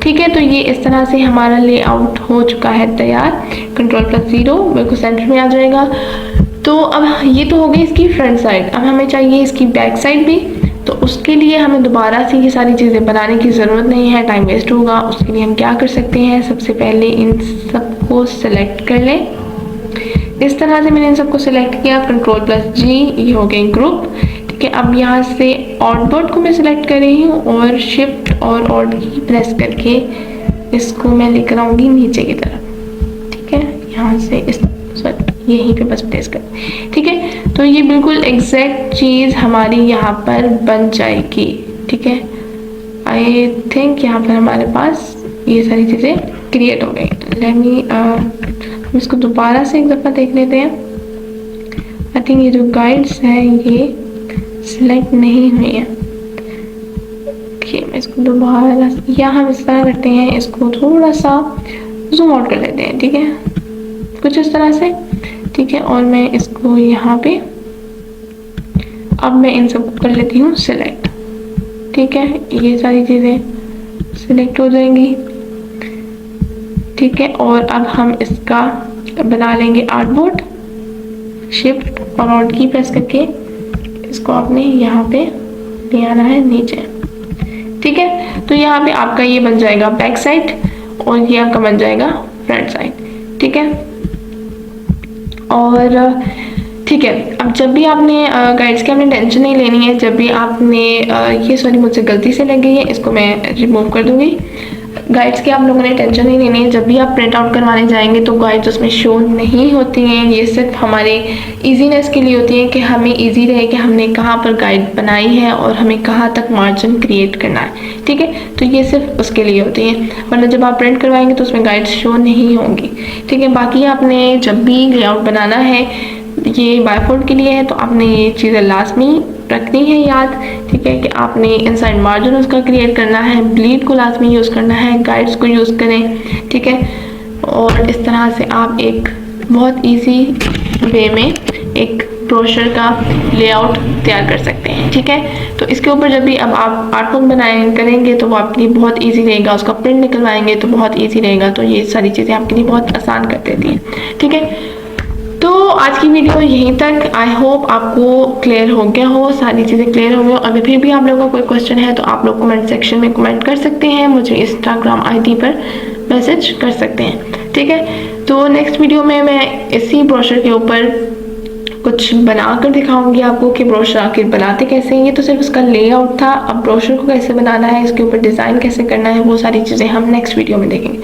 ठीक है, तो ये इस तरह से हमारा लेआउट हो चुका है तैयार। Ctrl+0 बिल्कुल सेंटर में आ जाएगा। तो अब ये तो हो गई इसकी फ्रंट साइड, अब हमें चाहिए इसकी बैक साइड भी। तो उसके लिए हमें दोबारा से ये सारी चीज़ें बनाने की ज़रूरत नहीं है, टाइम वेस्ट होगा। उसके लिए हम क्या कर सकते हैं, सबसे पहले इन सबको सेलेक्ट कर लें। इस तरह से मैंने इन सबको सेलेक्ट किया, Ctrl+G, ये हो गए ग्रुप। ठीक है, अब यहाँ से आउटबोर्ड को मैं सिलेक्ट कर रही हूँ और शिफ्ट और ऑल्ट की प्रेस करके इसको मैं लेकर आऊँगी नीचे की तरफ। ठीक है, यहाँ से इस यहीं पे बस प्रेस कर। ठीक है, तो ये बिल्कुल एग्जैक्ट चीज़ हमारी यहाँ पर बन जाएगी। ठीक है, आई थिंक यहाँ पर हमारे पास ये सारी चीज़ें क्रिएट हो गई। लेट मी हम इसको दोबारा से एक दफ़ा देख लेते हैं। आई थिंक ये जो गाइड्स हैं ये सिलेक्ट नहीं हुई है। ओके, मैं इसको दोबारा, या हम इस तरह करते हैं, इसको थोड़ा सा जूम आउट कर लेते हैं। ठीक है, कुछ इस तरह से। ठीक है, और मैं इसको यहाँ पे अब मैं इन सबको कर लेती हूँ सिलेक्ट। ठीक है, ये सारी चीज़ें सिलेक्ट हो जाएंगी। ठीक है, और अब हम इसका बना लेंगे आर्टबोर्ड। शिफ्ट और ऑल्ट की प्रेस करके इसको आपने यहाँ पे ले आना है नीचे। ठीक है, तो यहाँ पे आपका ये बन जाएगा बैक साइड और ये आपका बन जाएगा फ्रंट साइड। ठीक है, और ठीक है, अब जब भी आपने गाइड्स की आपने टेंशन नहीं लेनी है। जब भी आपने ये सॉरी मुझसे गलती से लग गई है, इसको मैं रिमूव कर दूंगी। गाइड्स की आप लोगों ने टेंशन नहीं लेनी है। जब भी आप प्रिंट आउट करवाने जाएंगे तो गाइड्स उसमें शो नहीं होती हैं। ये सिर्फ हमारे इजीनेस के लिए होती है कि हमें इजी रहे कि हमने कहाँ पर गाइड बनाई है और हमें कहाँ तक मार्जिन क्रिएट करना है। ठीक है, तो ये सिर्फ उसके लिए होती हैं, वरना जब आप प्रिंट करवाएंगे तो उसमें गाइड्स शो नहीं होंगी। ठीक है, बाकी आपने जब भी लेआउट बनाना है, ये बायफोल्ड के लिए है, तो आपने ये चीज़ें लाजमी रखनी है याद। ठीक है, कि आपने इनसाइड मार्जिन उसका क्रिएट करना है, ब्लीड को लाजमी यूज़ करना है, गाइड्स को यूज़ करें। ठीक है, और इस तरह से आप एक बहुत इजी वे में एक ब्रोशर का लेआउट तैयार कर सकते हैं। ठीक है, तो इसके ऊपर जब भी अब आप आर्टवर्क करेंगे तो वो आपके लिए बहुत इजी रहेगा। उसका प्रिंट निकलवाएंगे तो बहुत इजी रहेगा। तो ये सारी चीज़ें आपके लिए बहुत आसान कर देती हैं। ठीक है, तो आज की वीडियो यहीं तक। आई होप आपको क्लियर हो गया हो, सारी चीज़ें क्लियर हो गई। अगर फिर भी आप लोगों का कोई क्वेश्चन है तो आप लोग कमेंट सेक्शन में कमेंट कर सकते हैं, मुझे इंस्टाग्राम आईडी पर मैसेज कर सकते हैं। ठीक है, तो नेक्स्ट वीडियो में मैं इसी ब्रोशर के ऊपर कुछ बना कर दिखाऊंगी आपको कि ब्रोशर आखिर बनाते कैसे हैं। ये तो सिर्फ उसका लेआउट था, अब ब्रोशर को कैसे बनाना है, इसके ऊपर डिज़ाइन कैसे करना है, वो सारी चीज़ें हम नेक्स्ट वीडियो में देखेंगे।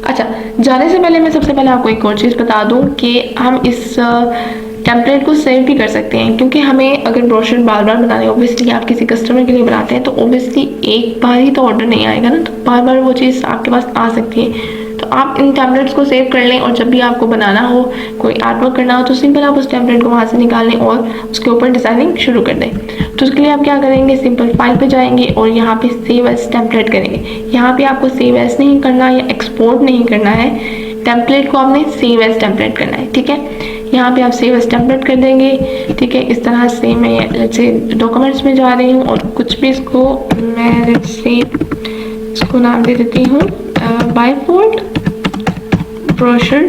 अच्छा, जाने से पहले मैं सबसे पहले आपको एक और चीज़ बता दूं कि हम इस टेम्पलेट को सेव भी कर सकते हैं, क्योंकि हमें अगर ब्रोशर बार बार बनाने हैं, ओबियसली आप किसी कस्टमर के लिए बनाते हैं तो ओबियसली एक बार ही तो ऑर्डर नहीं आएगा ना, तो बार बार वो चीज़ आपके पास आ सकती है। तो आप इन टेम्पलेट्स को सेव कर लें और जब भी आपको बनाना हो, कोई आर्टवर्क करना हो, तो सिंपल आप उस टेम्पलेट को वहाँ से निकाल लें और उसके ऊपर डिज़ाइनिंग शुरू कर दें। तो उसके लिए आप क्या करेंगे, सिंपल फाइल पे जाएंगे और यहाँ पे सेव एज टेम्पलेट करेंगे। यहाँ पे आपको सेव एज नहीं करना या एक्सपोर्ट नहीं करना है, टेम्पलेट को आपने सेव एज टेम्पलेट करना है। ठीक है, यहाँ पे आप सेव एज टेम्पलेट कर देंगे। ठीक है, इस तरह से मैं जैसे डॉक्यूमेंट्स में जा रही हूँ और कुछ भी इसको मैं जैसे इसको नाम दे देती हूँ बायफोल्ड ब्रोशर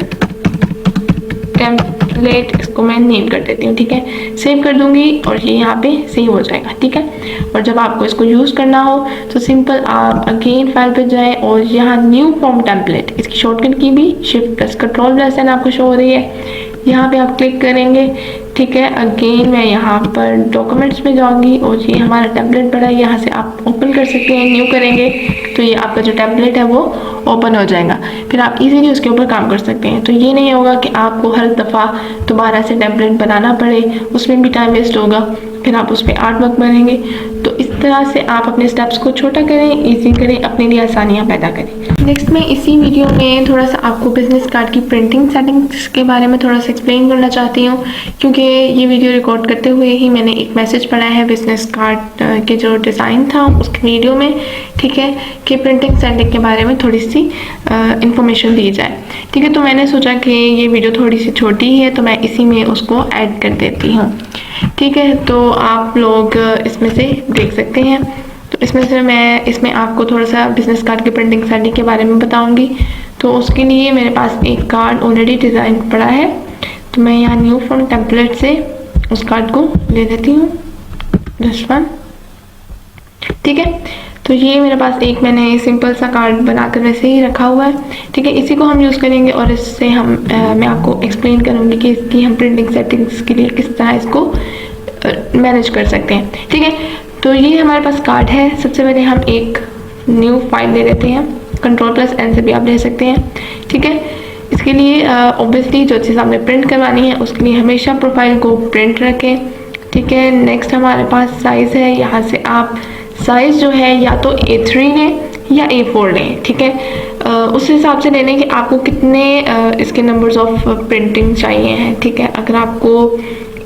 टेम्पलेट। टेम्पलेट, इसको मैं नेम कर देती हूँ, ठीक है। सेव कर दूंगी और ये यहाँ पे सेव हो जाएगा, ठीक है। और जब आपको इसको यूज़ करना हो तो सिंपल आप अगेन फाइल पे जाएं और यहाँ न्यू फॉर्म टेम्पलेट, इसकी शॉर्टकट की भी Shift+Ctrl+N आपको शो हो रही है, यहाँ पे आप क्लिक करेंगे, ठीक है। अगेन मैं यहाँ पर डॉक्यूमेंट्स में जाऊँगी और ये हमारा टेम्पलेट पड़ा है, यहाँ से आप ओपन कर सकते हैं। न्यू करेंगे तो ये आपका जो टेम्पलेट है वो ओपन हो जाएगा, फिर आप इजीली उसके ऊपर काम कर सकते हैं। तो ये नहीं होगा कि आपको हर दफ़ा दोबारा से टेम्पलेट बनाना पड़े, उसमें भी टाइम वेस्ट होगा, फिर आप उस पर आर्ट वर्क बनाएंगे। तो इस तरह से आप अपने स्टेप्स को छोटा करें, ईजी करें, अपने लिए आसानियाँ पैदा करें। नेक्स्ट मैं इसी वीडियो में थोड़ा सा आपको बिजनेस कार्ड की प्रिंटिंग सेटिंग्स के बारे में थोड़ा सा एक्सप्लेन करना चाहती हूँ, क्योंकि ये वीडियो रिकॉर्ड करते हुए ही मैंने एक मैसेज पढ़ा है बिजनेस कार्ड के जो डिज़ाइन था उसके वीडियो में, ठीक है, कि प्रिंटिंग सेटिंग के बारे में थोड़ी सी इंफॉर्मेशन दी जाए, ठीक है। तो मैंने सोचा कि ये वीडियो थोड़ी सी छोटी है तो मैं इसी में उसको ऐड कर देती हूँ, ठीक है। तो आप लोग इसमें से देख सकते हैं। तो इसमें आपको थोड़ा सा बिजनेस कार्ड की प्रिंटिंग सेटिंग के बारे में बताऊंगी। तो उसके लिए मेरे पास एक कार्ड ऑलरेडी डिज़ाइन पड़ा है, तो मैं यहाँ न्यू फ्रॉम टेम्पलेट से उस कार्ड को ले लेती हूँ, दिस वन, ठीक है। तो ये मेरे पास एक मैंने सिंपल सा कार्ड बनाकर वैसे ही रखा हुआ है, ठीक है। इसी को हम यूज़ करेंगे और इससे मैं आपको एक्सप्लेन करूँगी कि इसकी हम प्रिंटिंग सेटिंग्स के लिए किस तरह इसको मैनेज कर सकते हैं, ठीक है। तो ये हमारे पास कार्ड है। सबसे पहले हम एक न्यू फाइल ले लेते हैं, Ctrl+N से भी आप ले सकते हैं, ठीक है। इसके लिए ऑब्वियसली जो चीज़ आपने प्रिंट करवानी है उसके लिए हमेशा प्रोफाइल को प्रिंट रखें, ठीक है। नेक्स्ट हमारे पास साइज़ है, यहाँ से आप साइज़ जो है या तो A3 लें या A4 लें, ठीक है। उस हिसाब से लेने कि आपको कितने इसके नंबर्स ऑफ प्रिंटिंग चाहिए हैं, ठीक है। अगर आपको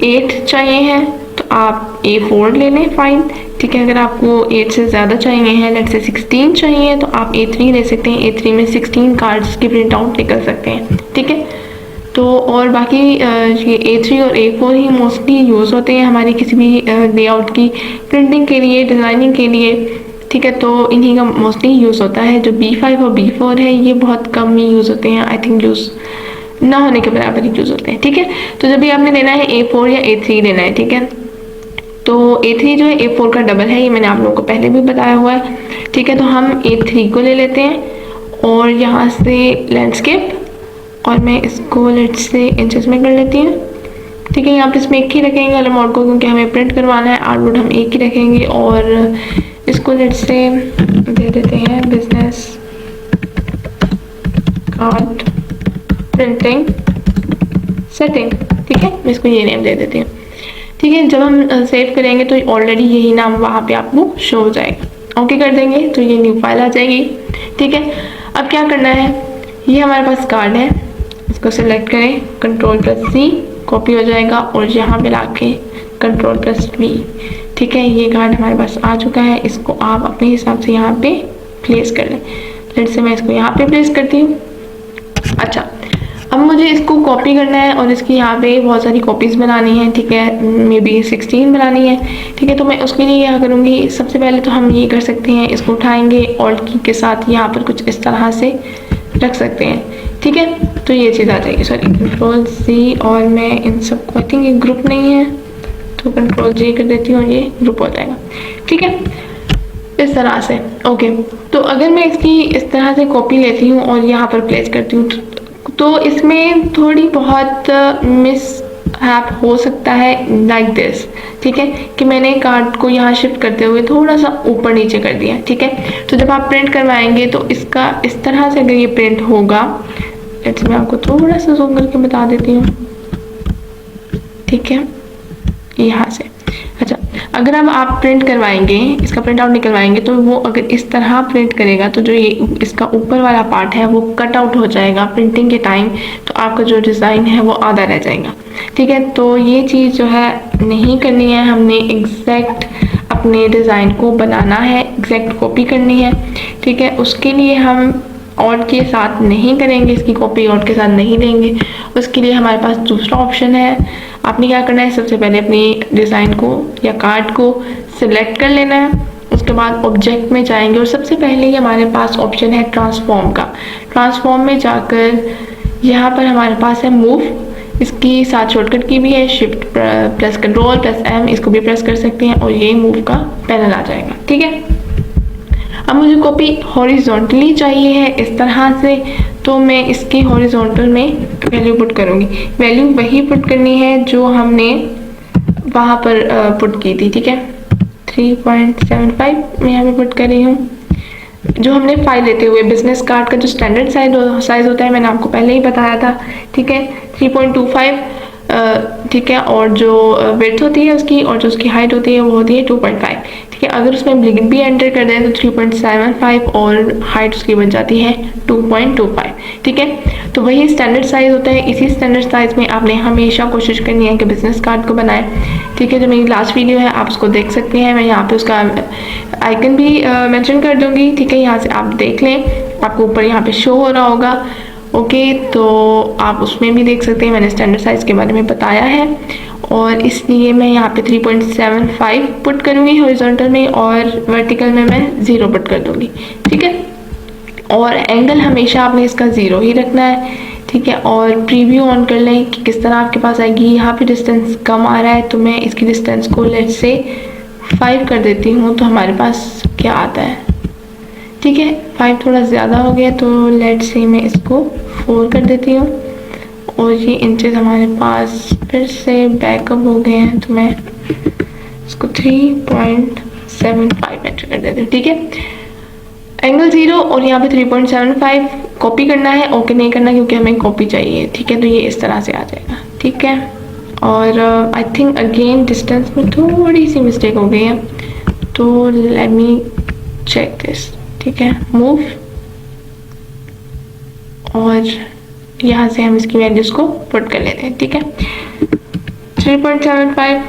8 चाहिए हैं तो आप A4 ले लें फाइल, ठीक है। अगर आपको 8 से ज़्यादा चाहिए हैं, लेट्स से 16 चाहिए, तो आप A3 ले सकते हैं। A3 में 16 कार्ड्स की प्रिंट आउट निकल सकते हैं, ठीक है। तो और बाकी ये A3 और A4 ही मोस्टली यूज़ होते हैं हमारी किसी भी लेआउट की प्रिंटिंग के लिए, डिज़ाइनिंग के लिए, ठीक है। तो इन्हीं का मोस्टली यूज़ होता है। जो B5 और B4 है ये बहुत कम ही यूज़ होते हैं, आई थिंक यूज़ ना होने के बराबर ही यूज़ होते हैं, ठीक है। तो जब भी आपने लेना है A4 या A3 लेना है, ठीक है। तो A3 जो है A4 का डबल है, ये मैंने आप लोगों को पहले भी बताया हुआ है, ठीक है। तो हम A3 को ले लेते हैं और यहाँ से लैंडस्केप, और मैं इसको लेट्स से इंचेस में कर लेती हूँ, ठीक है। यहाँ पर इसमें एक ही रखेंगे अलमोड को, क्योंकि हमें प्रिंट करवाना है। आउटपुट हम एक ही रखेंगे और इसको लेट्स से दे देते हैं बिजनेस कार्ड प्रिंटिंग सेटिंग, ठीक है। मैं इसको ये नेम दे देती हूँ, ठीक है। जब हम सेव करेंगे तो ऑलरेडी यही नाम वहाँ पे आपको शो हो जाएगा। ओके कर देंगे तो ये न्यू फाइल आ जाएगी, ठीक है। अब क्या करना है, ये हमारे पास कार्ड है, इसको सिलेक्ट करें, Ctrl+C, कॉपी हो जाएगा और यहाँ पे लाके Ctrl+V, ठीक है। ये कार्ड हमारे पास आ चुका है। इसको आप अपने हिसाब से यहाँ पे प्लेस कर लें। लेट्स से मैं इसको यहाँ पे प्लेस करती हूँ। अच्छा, अब मुझे इसको कॉपी करना है और इसकी यहाँ पे बहुत सारी कॉपीज़ बनानी है, ठीक है। मे बी 16 बनानी है, ठीक है। तो मैं उसके लिए क्या करूँगी, सबसे पहले तो हम ये कर सकते हैं, इसको उठाएंगे ऑल्ट की के साथ यहाँ पर कुछ इस तरह से रख सकते हैं, ठीक है। तो ये चीज़ आ जाएगी, सॉरी Ctrl+C, और मैं इन सबको, आई थिंक ये ग्रुप नहीं है तो Ctrl+J कर देती हूँ, ये ग्रुप हो जाएगा, ठीक है, इस तरह से। ओके, तो अगर मैं इसकी इस तरह से कॉपी लेती हूँ और यहाँ पर प्लेस करती हूँ तो इसमें थोड़ी बहुत मिसहैप हो सकता है, लाइक दिस, ठीक है, कि मैंने कार्ड को यहाँ शिफ्ट करते हुए थोड़ा सा ऊपर नीचे कर दिया, ठीक है। तो जब आप प्रिंट करवाएंगे तो इसका इस तरह से अगर ये प्रिंट होगा, लेट्स मैं आपको थोड़ा सा जूम करके बता देती हूँ, ठीक है, यहाँ से। अच्छा, अगर अब आप प्रिंट करवाएंगे, इसका प्रिंट आउट निकलवाएंगे, तो वो अगर इस तरह प्रिंट करेगा तो जो ये इसका ऊपर वाला पार्ट है वो कट आउट हो जाएगा प्रिंटिंग के टाइम, तो आपका जो डिज़ाइन है वो आधा रह जाएगा, ठीक है। तो ये चीज़ जो है नहीं करनी है, हमने एग्जैक्ट अपने डिज़ाइन को बनाना है, एग्जैक्ट कॉपी करनी है, ठीक है। उसके लिए हम ऑल्ट के साथ नहीं करेंगे, इसकी कॉपी ऑल्ट के साथ नहीं लेंगे। उसके लिए हमारे पास दूसरा ऑप्शन है। आपने क्या करना है, सबसे पहले अपनी डिज़ाइन को या कार्ड को सिलेक्ट कर लेना है, उसके बाद ऑब्जेक्ट में जाएंगे और सबसे पहले ही हमारे पास ऑप्शन है ट्रांसफॉर्म का। ट्रांसफॉर्म में जाकर यहाँ पर हमारे पास है मूव, इसकी साथ शॉर्टकट की भी है, shift plus control plus M, इसको भी प्रेस कर सकते हैं और ये मूव का पैनल आ जाएगा। ठीक है, अब मुझे कॉपी हॉरिजॉन्टली चाहिए है इस तरह से, तो मैं इसके हॉरिजॉन्टल में वैल्यू पुट करूँगी। वैल्यू वही पुट करनी है जो हमने वहाँ पर पुट की थी। ठीक है, 3.75 मैं यहाँ पे पुट कर रही हूँ। जो हमने फाइल लेते हुए बिजनेस कार्ड का जो स्टैंडर्ड साइज होता है मैंने आपको पहले ही बताया था। ठीक है, 3.25 ठीक है, और जो विड्थ होती है उसकी और जो उसकी हाइट होती है वो होती है 2.5। ठीक है, अगर उसमें ब्लिंक भी एंटर कर दें तो 3.75 और हाइट उसकी बन जाती है 2.25। ठीक है, तो वही स्टैंडर्ड साइज होता है। इसी स्टैंडर्ड साइज में आपने हमेशा कोशिश करनी है कि बिजनेस कार्ड को बनाएं। ठीक है, जो मेरी लास्ट वीडियो है आप उसको देख सकते हैं, मैं यहाँ पे उसका आइकन भी मेंशन कर दूंगी। ठीक है, यहाँ से आप देख लें, आपको ऊपर यहाँ पे शो हो रहा होगा। ओके, तो आप उसमें भी देख सकते हैं, मैंने स्टैंडर्ड साइज के बारे में बताया है और इसलिए मैं यहाँ पे 3.75 पुट करूँगी हॉरिजॉन्टल में और वर्टिकल में मैं 0 पुट कर दूँगी। ठीक है, और एंगल हमेशा आपने इसका 0 ही रखना है। ठीक है, और प्रीव्यू ऑन कर लें कि किस तरह आपके पास आएगी। यहाँ पे डिस्टेंस कम आ रहा है तो मैं इसकी डिस्टेंस को लेट्स से 5 कर देती हूँ, तो हमारे पास क्या आता है। ठीक है, 5 थोड़ा ज़्यादा हो गया तो लेट्स से मैं इसको 4 कर देती हूँ और ये इंचेस हमारे पास फिर से बैकअप हो गए हैं, तो मैं इसको 3.75 एंटर कर देती हूँ। ठीक है, एंगल 0 और यहाँ पे 3.75 कॉपी करना है, ओके नहीं करना क्योंकि हमें कॉपी चाहिए। ठीक है, तो ये इस तरह से आ जाएगा। ठीक है, और आई थिंक अगेन डिस्टेंस में थोड़ी सी मिस्टेक हो गई है, तो लेट मी चेक दिस। ठीक है, मूव, और यहाँ से हम इसकी वैल्यूज को पुट कर लेते हैं। ठीक है, 3.75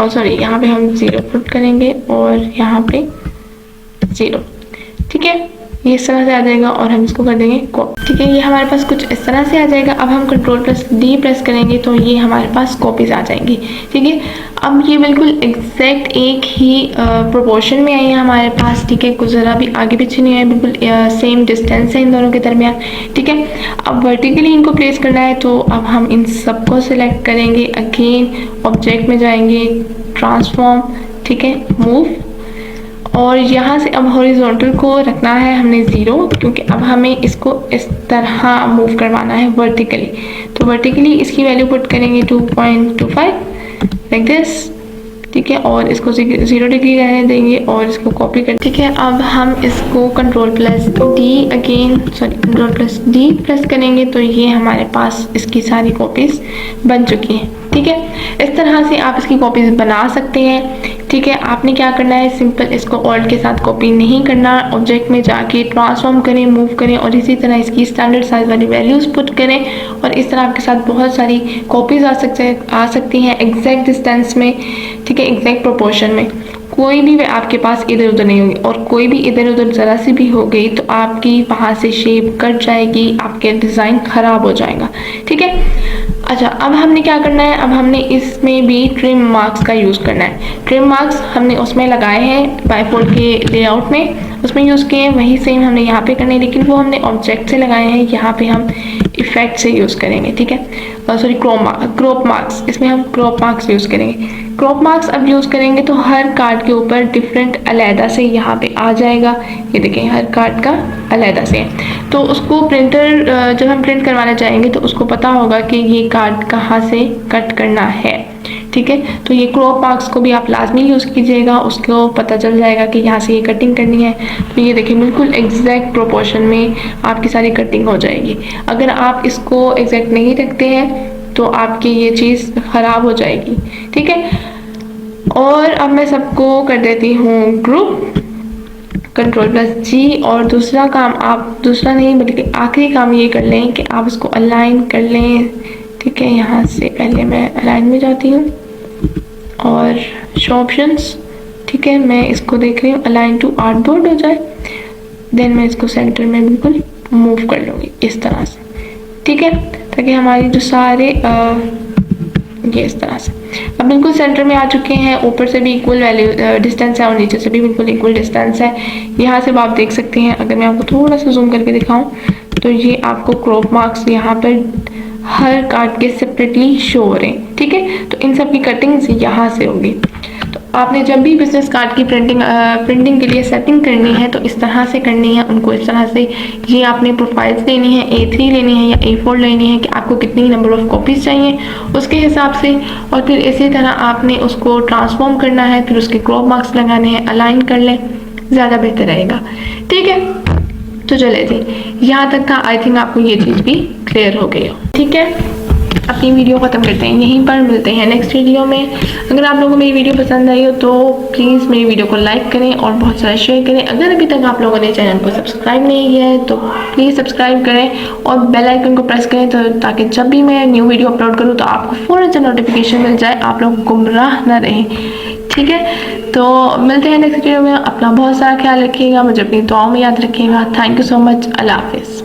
सॉरी यहाँ पे हम 0 पुट करेंगे और यहाँ पे 0। ठीक है, ये इस तरह से आ जाएगा और हम इसको कर देंगे कॉपी। ठीक है, ये हमारे पास कुछ इस तरह से आ जाएगा। अब हम Ctrl+D प्रेस करेंगे तो ये हमारे पास कॉपीज आ जाएंगी। ठीक है, अब ये बिल्कुल एग्जैक्ट एक ही प्रोपोर्शन में आई है हमारे पास। ठीक है, कुछ ज़रा भी आगे पीछे नहीं है, बिल्कुल सेम डिस्टेंस है इन दोनों के दरमियान। ठीक है, अब वर्टिकली इनको प्लेस करना है तो अब हम इन सबको सिलेक्ट करेंगे, अगेन ऑब्जेक्ट में जाएंगे, ट्रांसफॉर्म। ठीक है, मूव, और यहाँ से अब हॉरिजॉन्टल को रखना है हमने 0 क्योंकि अब हमें इसको इस तरह मूव करवाना है वर्टिकली। तो वर्टिकली इसकी वैल्यू पुट करेंगे 2.25 लाइक दिस। ठीक है, और इसको 0 डिग्री रहने देंगे और इसको कॉपी कर। ठीक है, अब हम इसको Ctrl+D प्रेस करेंगे तो ये हमारे पास इसकी सारी कॉपीज बन चुकी हैं। ठीक है, इस तरह से आप इसकी कॉपीज बना सकते हैं। ठीक है, आपने क्या करना है, सिंपल इसको ऑल्ट के साथ कॉपी नहीं करना, ऑब्जेक्ट में जाके ट्रांसफॉर्म करें, मूव करें और इसी तरह इसकी स्टैंडर्ड साइज वाली वैल्यूज पुट करें और इस तरह आपके साथ बहुत सारी कॉपीज आ सकती हैं एग्जैक्ट डिस्टेंस में। ठीक है, एग्जैक्ट प्रोपोर्शन में, कोई भी आपके पास इधर उधर नहीं होगी और कोई भी इधर उधर ज़रा सी भी हो गई तो आपकी वहाँ से शेप कट जाएगी, आपके डिज़ाइन ख़राब हो जाएगा। ठीक है, अच्छा अब हमने क्या करना है, अब हमने इसमें भी ट्रिम मार्क्स का यूज़ करना है। ट्रिम मार्क्स हमने उसमें लगाए हैं बायफोल्ड के लेआउट में, उसमें यूज़ किए हैं, वही सेम हमने यहाँ पे करने, लेकिन वो हमने ऑब्जेक्ट से लगाए हैं, यहाँ पे हम इफेक्ट से यूज़ करेंगे। ठीक है, सॉरी क्रॉप मार्क्स, इसमें हम क्रॉप मार्क्स यूज़ करेंगे। क्रॉप मार्क्स अब यूज़ करेंगे तो हर कार्ड के ऊपर डिफरेंट अलहदा से यहाँ पे आ जाएगा। ये देखें, हर कार्ड का अलहदा से है, तो उसको प्रिंटर जब हम प्रिंट करवाना चाहेंगे तो उसको पता होगा कि ये कार्ड कहाँ से कट करना है। ठीक है, तो ये क्रॉप मार्क्स को भी आप लाजमी यूज़ कीजिएगा, उसको पता चल जाएगा कि यहाँ से ये कटिंग करनी है। तो ये देखिए बिल्कुल एग्जैक्ट प्रोपोर्शन में आपकी सारी कटिंग हो जाएगी। अगर आप इसको एग्जैक्ट नहीं रखते हैं तो आपकी ये चीज़ ख़राब हो जाएगी। ठीक है, और अब मैं सबको कर देती हूँ ग्रुप, Ctrl+G, और दूसरा काम आप दूसरा नहीं बल्कि आखिरी काम ये कर लें कि आप इसको अलाइन कर लें। ठीक है, यहाँ से पहले मैं अलाइन में जाती हूँ और शो ऑप्शंस। ठीक है, मैं इसको देख रही हूँ अलाइन टू आर्टबोर्ड हो जाए, देन मैं इसको सेंटर में बिल्कुल मूव कर लूँगी इस तरह से। ठीक है, ताकि हमारी जो सारे ये इस तरह से अब बिल्कुल सेंटर में आ चुके हैं, ऊपर से भी इक्वल वैल्यू डिस्टेंस है और नीचे से भी बिल्कुल इक्वल डिस्टेंस है। यहाँ से आप देख सकते हैं, अगर मैं आपको थोड़ा सा जूम करके दिखाऊं तो ये आपको क्रॉप मार्क्स यहाँ पर हर कार्ड के सेपरेटली शो हो रहे हैं, ठीक है। तो इन सब की कटिंग्स यहाँ से होगी। तो आपने जब भी बिजनेस कार्ड की प्रिंटिंग के लिए सेटिंग करनी है तो इस तरह से करनी है उनको, इस तरह से ये आपने प्रोफाइल्स लेनी है, A3 लेनी है या A4 लेनी है कि आपको कितनी नंबर ऑफ कॉपीज चाहिए उसके हिसाब से, और फिर इसी तरह आपने उसको ट्रांसफॉर्म करना है, फिर उसके क्रॉप मार्क्स लगाने हैं, अलाइन कर लें, ज़्यादा बेहतर रहेगा, ठीक है। तो चले जी, यहाँ तक था, आई थिंक आपको ये चीज़ भी क्लियर हो गई हो, ठीक है। अपनी वीडियो ख़त्म करते हैं यहीं पर, मिलते हैं नेक्स्ट वीडियो में। अगर आप लोगों को मेरी वीडियो पसंद आई हो तो प्लीज़ मेरी वीडियो को लाइक करें और बहुत सारा शेयर करें। अगर अभी तक आप लोगों ने चैनल को सब्सक्राइब नहीं किया है तो प्लीज़ सब्सक्राइब करें और बेल आइकन को प्रेस करें, तो ताकि जब भी मैं न्यू वीडियो अपलोड करूँ तो आपको फ़ौरन से नोटिफिकेशन मिल जाए, आप लोग गुमराह ना रहें, ठीक है। तो मिलते हैं नेक्स्ट वीडियो में। अपना बहुत सारा ख्याल रखिएगा, मुझे अपनी दुआओं में याद रखिएगा। Thank you so much. Allah हाफिज़।